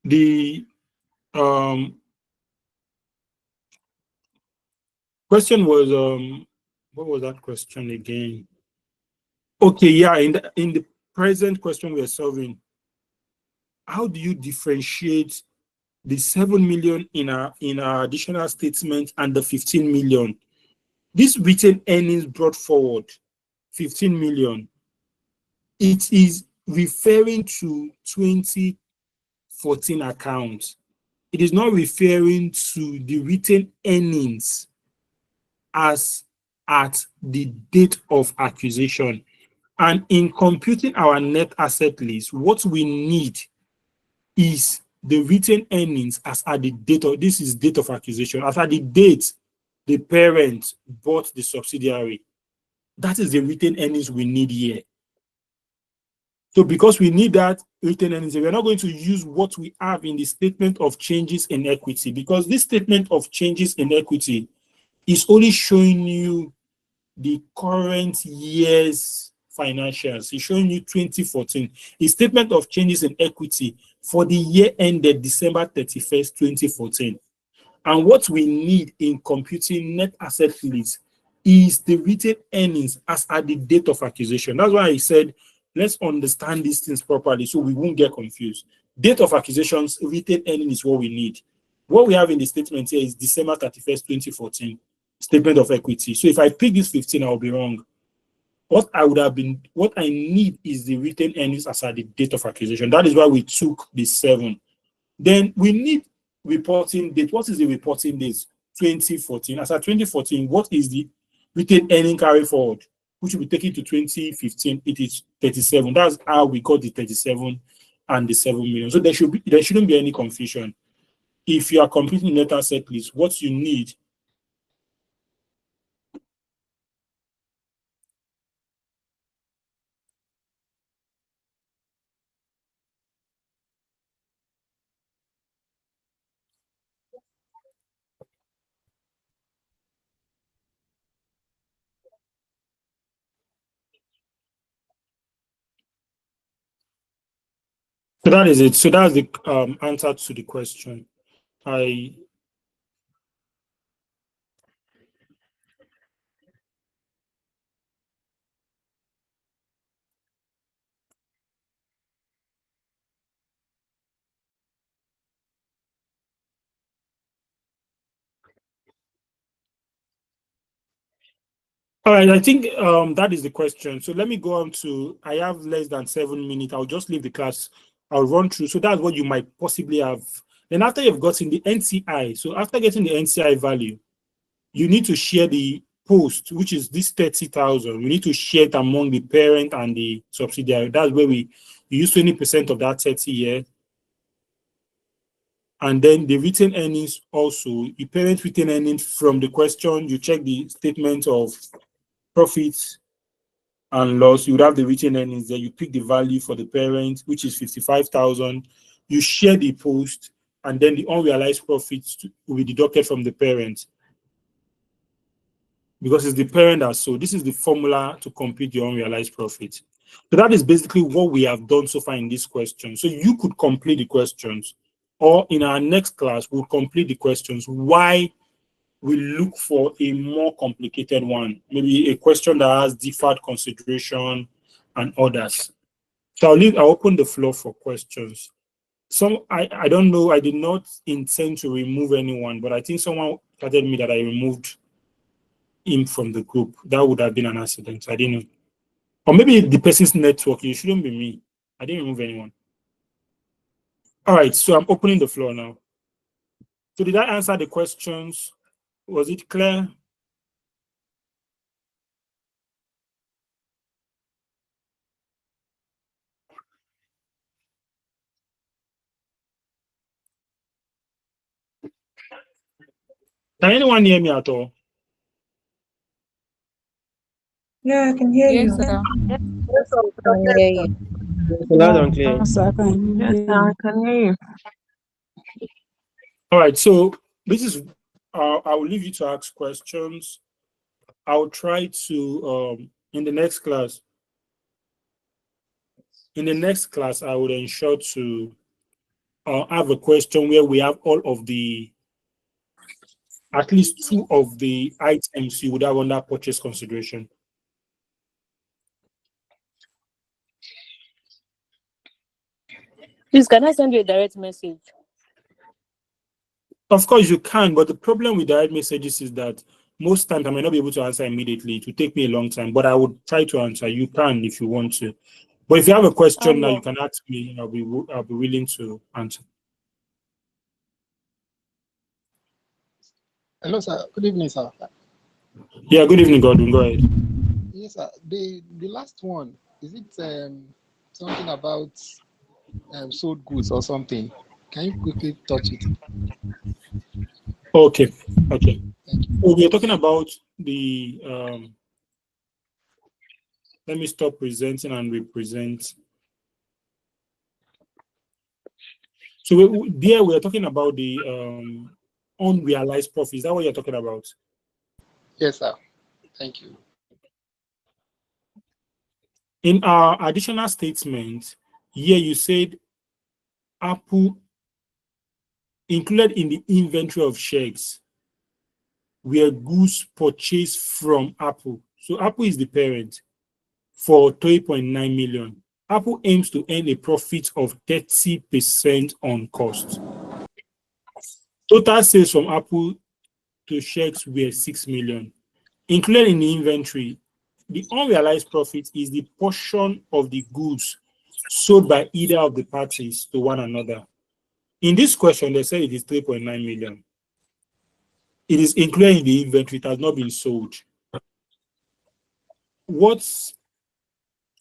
The question was what was that question again? Okay, yeah, in the present question we are solving, how do you differentiate the 7 million in our additional statement and the 15 million? This retained earnings brought forward 15 million. It is referring to 2014 accounts. It is not referring to the retained earnings as at the date of acquisition. And in computing our net asset list, what we need is the retained earnings as at the date of, this is date of acquisition, as at the date the parent bought the subsidiary. That is the retained earnings we need here. So because we need that retained earnings, we're not going to use what we have in the statement of changes in equity, because this statement of changes in equity is only showing you the current year's financials. It's showing you 2014. A statement of changes in equity for the year ended December 31st, 2014. And what we need in computing net asset list is the retained earnings as at the date of acquisition. That's why I said, let's understand these things properly so we won't get confused. Date of acquisitions, retained earnings is what we need. What we have in the statement here is December 31st, 2014, statement of equity. So if I pick this 15, I'll be wrong. What I need is the retained earnings as at the date of acquisition. That is why we took the 7. Then we need reporting date. What is the reporting date? 2014. As at 2014, what is the retained earning carry forward, which will be taken to 2015? It is 37. That's how we got the 37 and the 7 million. So there shouldn't be any confusion. If you are completing net asset list, what you need so that is it. So that's the answer to the question. All right, I think that is the question. So let me go on to, I have less than 7 minutes. I'll just leave the class. I'll run through. So that's what you might possibly have. Then after you've gotten the NCI, so after getting the NCI value, you need to share the post, which is this 30,000. We need to share it among the parent and the subsidiary. That's where we use 20% of that 30 here. And then the retained earnings also, the parent retained earnings from the question, you check the statement of profits and loss, you would have the retained earnings there. You pick the value for the parent, which is 55,000. You share the post, and then the unrealized profits will be deducted from the parent because it's the parent that sold. This is the formula to compute the unrealized profit. So that is basically what we have done so far in this question. So you could complete the questions, or in our next class, we'll complete the questions. Why we look for a more complicated one, maybe a question that has deferred consideration and others. So I'll open the floor for questions. I don't know, I did not intend to remove anyone, but I think someone told me that I removed him from the group. That would have been an accident. I didn't know. Or maybe the person's network. It shouldn't be me. I didn't remove anyone. All right, so I'm opening the floor now. So did I answer the questions? Was it clear? Can anyone hear me at all? Yeah, I can hear you. Yes, sir. Yes, I can hear you. Loud and clear. Yes, I can hear Yes, I you. can hear you. All right, so this is, I will leave you to ask questions. I'll try to, in the next class, I would ensure to have a question where we have all of the, at least two of the items you would have under purchase consideration. Please, can I send you a direct message? Of course, you can, but the problem with direct messages is that most times I might not be able to answer immediately. It will take me a long time, but I would try to answer. You can if you want to. But if you have a question now, you can ask me. I'll be willing to answer. Hello, sir. Good evening, sir. Yeah, good evening, Godwin. Go ahead. Yes, sir. The last one, is it something about sold goods or something? Can you quickly touch it? Okay. Okay. Thank you. So we are talking about the let me stop presenting and represent. So there we are talking about the unrealized profit. Is that what you're talking about? Yes, sir. Thank you. In our additional statement, here you said Apple included in the inventory of shares were goods purchased from Apple. So Apple is the parent for 3.9 million. Apple aims to earn a profit of 30% on cost. Total sales from Apple to sheiks were 6 million. Included in the inventory, the unrealized profit is the portion of the goods sold by either of the parties to one another. In this question, they said it is 3.9 million. It is included in the inventory, it has not been sold. What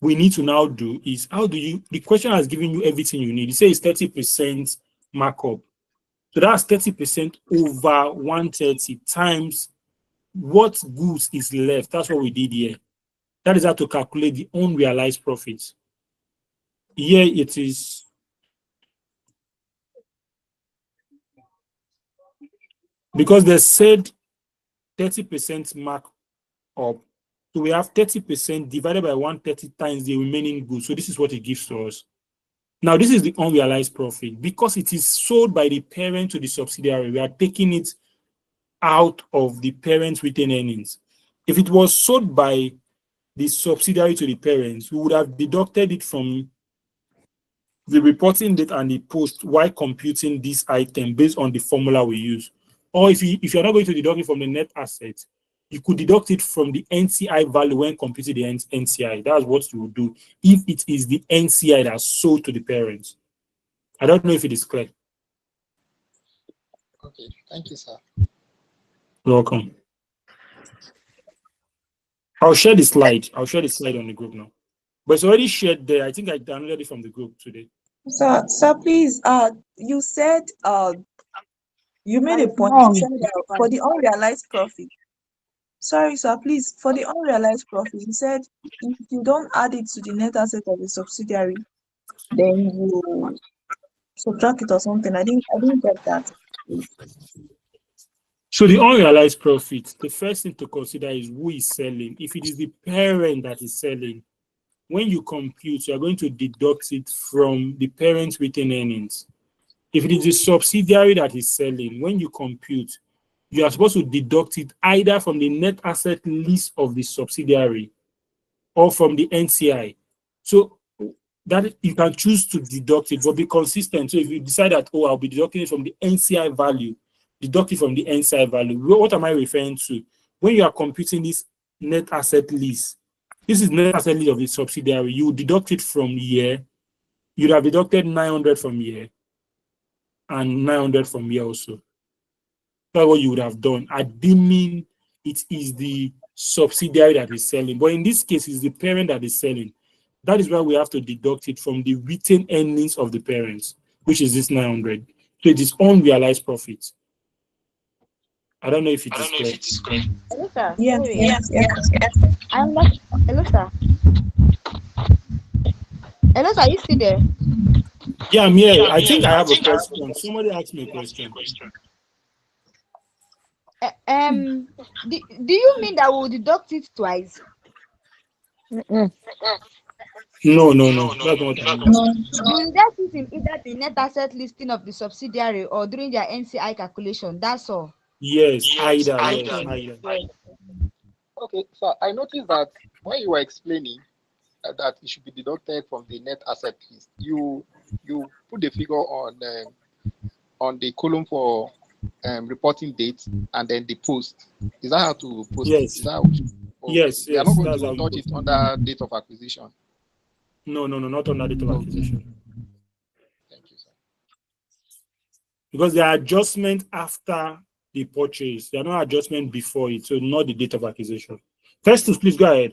we need to now do is, how do you, the question has given you everything you need. It says 30% markup. So that's 30% over 130 times what goods is left. That's what we did here. That is how to calculate the unrealized profits. Here it is. Because they said 30% mark up. So we have 30% divided by 130 times the remaining goods. So this is what it gives to us. Now, this is the unrealized profit. Because it is sold by the parent to the subsidiary, we are taking it out of the parent's retained earnings. If it was sold by the subsidiary to the parents, we would have deducted it from the reporting date and the post while computing this item based on the formula we use. Or if you're not going to deduct it from the net asset, you could deduct it from the NCI value when computing the NCI. That's what you would do if it is the NCI that's sold to the parents. I don't know if it is clear. Okay, thank you, sir. You're welcome. I'll share the slide. I'll share the slide on the group now. But it's already shared there. I think I downloaded it from the group today. Sir, please, you said you made a point. You said for the unrealized profit. Sorry, sir, please, for the unrealized profit, you said if you don't add it to the net asset of the subsidiary, then you subtract it or something. I didn't get that. So the unrealized profit, the first thing to consider is who is selling. If it is the parent that is selling, when you compute, you are going to deduct it from the parent's retained earnings. If it is the subsidiary that is selling, when you compute, you are supposed to deduct it either from the net asset list of the subsidiary or from the NCI. So that you can choose to deduct it, but be consistent. So if you decide that, oh, I'll be deducting it from the NCI value, deduct it from the NCI value. What am I referring to? When you are computing this net asset list, this is net asset list of the subsidiary. You deduct it from year. You'd have deducted 900 from year and 900 from year also. That's what you would have done. I didn't mean it is the subsidiary that is selling, but in this case, it's the parent that is selling. That is why we have to deduct it from the retained earnings of the parents, which is this 900. So it is unrealized profit. I don't know if it is clear. Hello, sir. Yes, Sorry. yes, yes. I'm not. Hello, sir. Hello, sir. Are you still there? Yeah, I'm here. I think I have a question. Somebody asked me a question. Do you mean that we'll deduct it twice? Mm-mm. No. That's not what I mean. You will get it in either the net asset listing of the subsidiary or during their NCI calculation. That's all. Yes, either. Yes, Okay. either. Yes. Okay, so I noticed that when you were explaining that it should be deducted from the net asset list, you put the figure on the column for reporting date and then the post. Is that how to post it? Yes. Is that how we should, okay. Yes. We are not going That's to how you touch put it it. under date of acquisition. No, not on that date of Okay, acquisition. thank you, sir. Because there are adjustments after the purchase. There are no adjustment before it, so not the date of acquisition. Festus, please go ahead.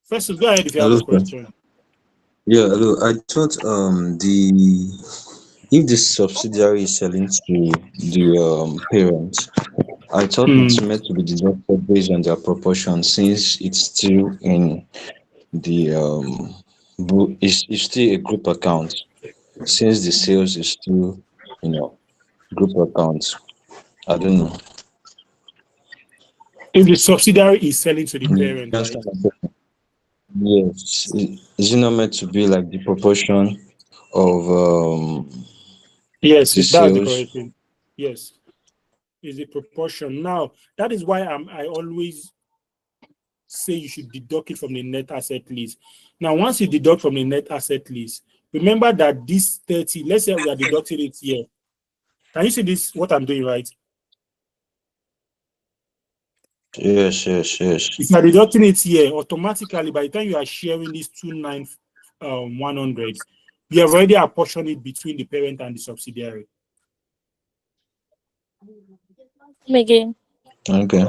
Festus, go ahead if you have Hello, a sir. question. Yeah, hello. I thought the if the subsidiary is selling to the parent, I thought it's meant to be deducted based on their proportion since it's still in the it's still a group account since the sales is still you know group account. I don't know. If the subsidiary is selling to the You parent, right? understand my question? Yes. Is it not meant to be like the proportion of Yes, the that's the sales? correct thing. Yes, is a proportion. Now, that is why I always say you should deduct it from the net asset list. Now, once you deduct from the net asset list, remember that this 30, let's say we are deducting it here. Can you see this, what I'm doing, right? Yes. If you are deducting it here, automatically, by the time you are sharing this 100, you have already apportioned it between the parent and the subsidiary. Again. Okay.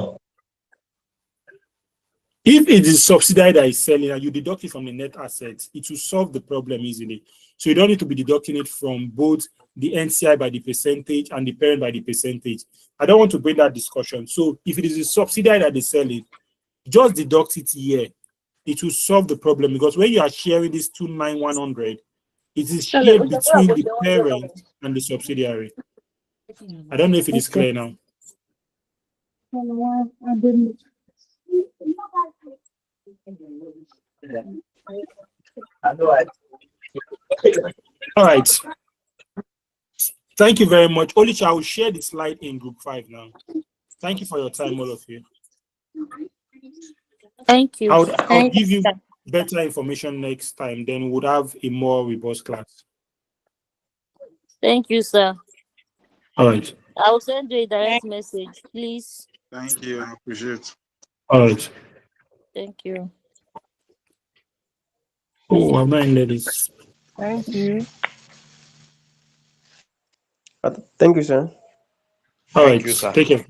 If it is subsidiary that is selling and you deduct it from the net assets, it will solve the problem easily. So you don't need to be deducting it from both the NCI by the percentage and the parent by the percentage. I don't want to bring that discussion. So if it is a subsidiary that is selling, just deduct it here. It will solve the problem because when you are sharing this 29100, it is shared between the parent and the subsidiary. I don't know if it is clear now. All right. Thank you very much. Olicha, I will share the slide in group 5 now. Thank you for your time, all of you. Thank you. I'll give you better information next time. Then we'll have a more robust class. Thank you, sir. All right. I will send you a direct message, please. Thank you. I appreciate. All right. Thank you. Oh, I'm not in this. Thank you. Thank you, sir. All right. Take care.